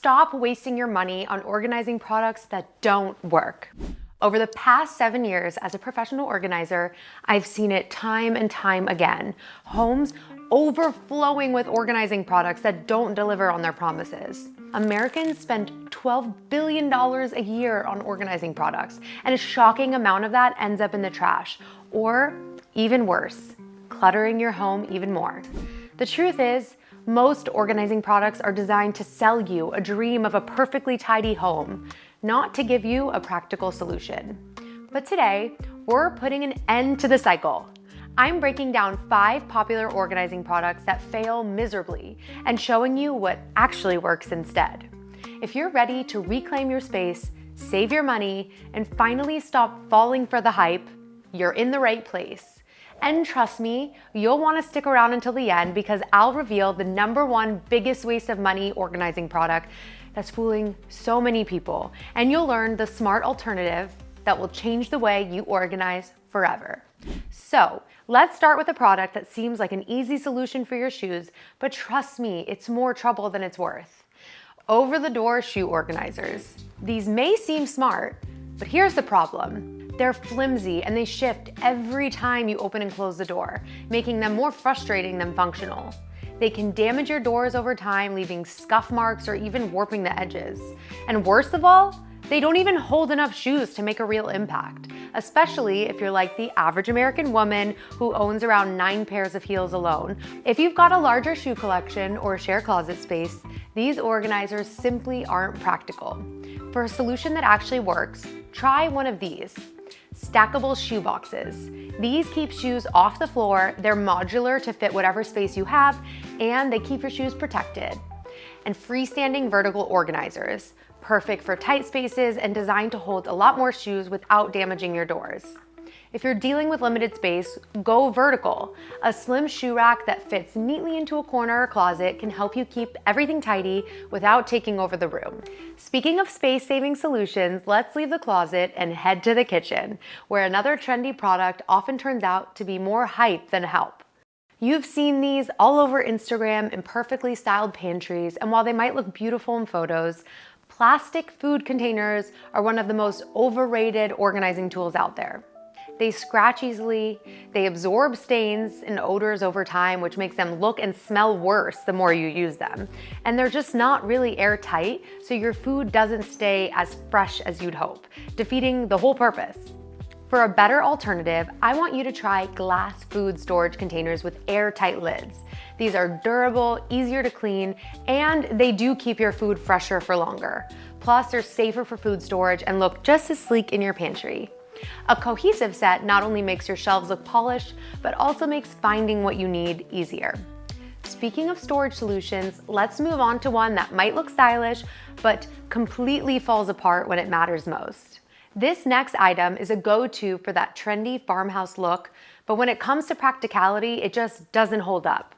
stop wasting your money on organizing products that don't work. Over the past 7 years as a professional organizer, I've seen it time and time again. Homes overflowing with organizing products that don't deliver on their promises. Americans spend $12 billion a year on organizing products, and a shocking amount of that ends up in the trash, or even worse, cluttering your home even more. The truth is, most organizing products are designed to sell you a dream of a perfectly tidy home, not to give you a practical solution. But today, we're putting an end to the cycle. I'm breaking down 5 popular organizing products that fail miserably and showing you what actually works instead. If you're ready to reclaim your space, save your money, and finally stop falling for the hype, you're in the right place. And trust me, you'll want to stick around until the end because I'll reveal the #1 biggest waste of money organizing product that's fooling so many people. And you'll learn the smart alternative that will change the way you organize forever. So let's start with a product that seems like an easy solution for your shoes, but trust me, it's more trouble than it's worth. Over-the-door shoe organizers. These may seem smart, but here's the problem. They're flimsy and they shift every time you open and close the door, making them more frustrating than functional. They can damage your doors over time, leaving scuff marks or even warping the edges. And worst of all, they don't even hold enough shoes to make a real impact, especially if you're like the average American woman who owns around 9 pairs of heels alone. If you've got a larger shoe collection or share closet space, these organizers simply aren't practical. For a solution that actually works, try one of these. Stackable shoe boxes. These keep shoes off the floor, they're modular to fit whatever space you have, and they keep your shoes protected. And freestanding vertical organizers. Perfect for tight spaces and designed to hold a lot more shoes without damaging your doors. If you're dealing with limited space, go vertical. A slim shoe rack that fits neatly into a corner or closet can help you keep everything tidy without taking over the room. Speaking of space-saving solutions, let's leave the closet and head to the kitchen, where another trendy product often turns out to be more hype than help. You've seen these all over Instagram in perfectly styled pantries, and while they might look beautiful in photos, plastic food containers are one of the most overrated organizing tools out there. They scratch easily, they absorb stains and odors over time, which makes them look and smell worse the more you use them. And they're just not really airtight, so your food doesn't stay as fresh as you'd hope, defeating the whole purpose. For a better alternative, I want you to try glass food storage containers with airtight lids. These are durable, easier to clean, and they do keep your food fresher for longer. Plus, they're safer for food storage and look just as sleek in your pantry. A cohesive set not only makes your shelves look polished, but also makes finding what you need easier. Speaking of storage solutions, let's move on to one that might look stylish, but completely falls apart when it matters most. This next item is a go-to for that trendy farmhouse look, but when it comes to practicality, it just doesn't hold up.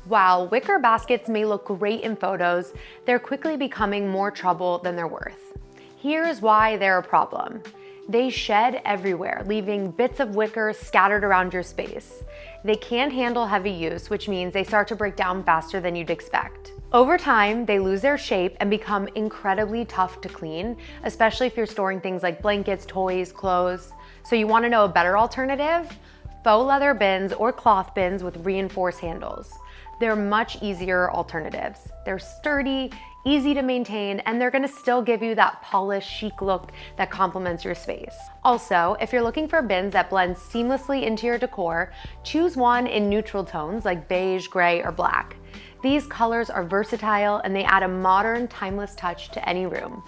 While wicker baskets may look great in photos, they're quickly becoming more trouble than they're worth. Here's why they're a problem. They shed everywhere, leaving bits of wicker scattered around your space. They can't handle heavy use, which means they start to break down faster than you'd expect. Over time, they lose their shape and become incredibly tough to clean, especially if you're storing things like blankets, toys, clothes. So you want to know a better alternative? Faux leather bins or cloth bins with reinforced handles. They're much easier alternatives. They're sturdy, easy to maintain, and they're gonna still give you that polished, chic look that complements your space. Also, if you're looking for bins that blend seamlessly into your decor, choose one in neutral tones like beige, gray, or black. These colors are versatile and they add a modern, timeless touch to any room.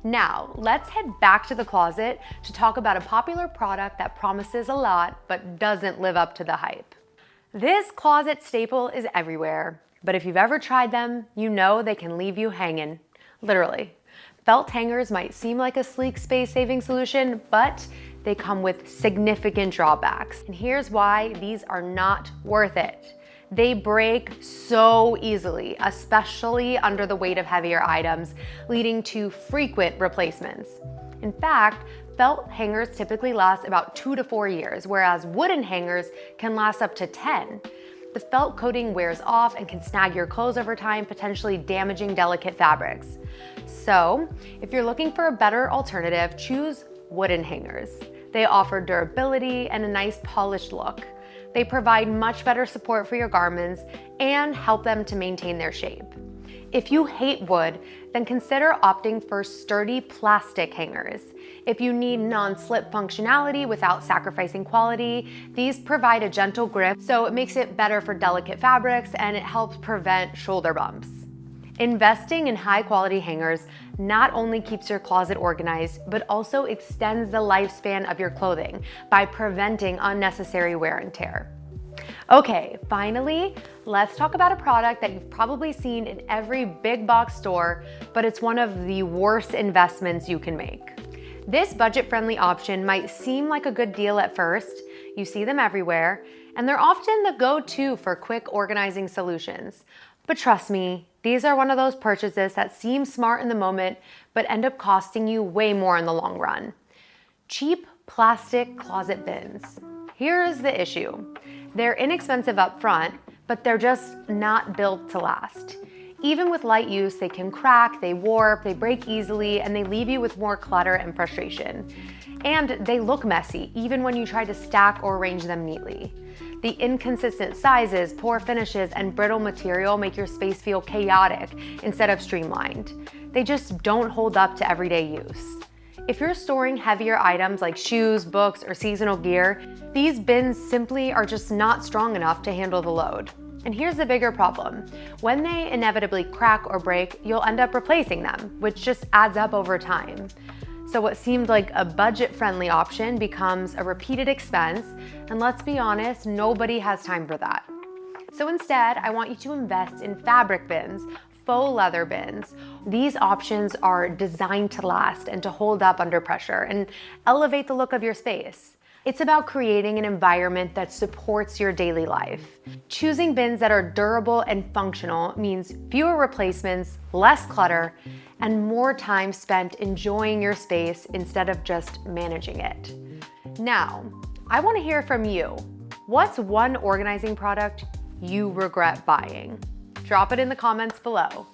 Now, let's head back to the closet to talk about a popular product that promises a lot but doesn't live up to the hype. This closet staple is everywhere, but if you've ever tried them, you know they can leave you hanging, literally. Felt hangers might seem like a sleek space-saving solution, but they come with significant drawbacks. And here's why these are not worth it. They break so easily, especially under the weight of heavier items, leading to frequent replacements. In fact, felt hangers typically last about 2 to 4 years, whereas wooden hangers can last up to 10. The felt coating wears off and can snag your clothes over time, potentially damaging delicate fabrics. So, if you're looking for a better alternative, choose wooden hangers. They offer durability and a nice polished look. They provide much better support for your garments and help them to maintain their shape. If you hate wood, then consider opting for sturdy plastic hangers. If you need non-slip functionality without sacrificing quality, these provide a gentle grip, so it makes it better for delicate fabrics and it helps prevent shoulder bumps. Investing in high-quality hangers not only keeps your closet organized, but also extends the lifespan of your clothing by preventing unnecessary wear and tear. Okay, finally, let's talk about a product that you've probably seen in every big box store, but it's one of the worst investments you can make. This budget-friendly option might seem like a good deal at first. You see them everywhere, and they're often the go-to for quick organizing solutions. But trust me, these are one of those purchases that seem smart in the moment, but end up costing you way more in the long run. Cheap plastic closet bins. Here's the issue. They're inexpensive up front, but they're just not built to last. Even with light use, they can crack, they warp, they break easily, and they leave you with more clutter and frustration. And they look messy, even when you try to stack or arrange them neatly. The inconsistent sizes, poor finishes, and brittle material make your space feel chaotic instead of streamlined. They just don't hold up to everyday use. If you're storing heavier items like shoes, books, or seasonal gear, these bins simply are just not strong enough to handle the load. And here's the bigger problem. When they inevitably crack or break, you'll end up replacing them, which just adds up over time. So what seemed like a budget-friendly option becomes a repeated expense, and let's be honest, nobody has time for that. So instead, I want you to invest in fabric bins, faux leather bins. These options are designed to last and to hold up under pressure and elevate the look of your space. It's about creating an environment that supports your daily life. Choosing bins that are durable and functional means fewer replacements, less clutter, and more time spent enjoying your space instead of just managing it. Now, I want to hear from you. What's one organizing product you regret buying? Drop it in the comments below.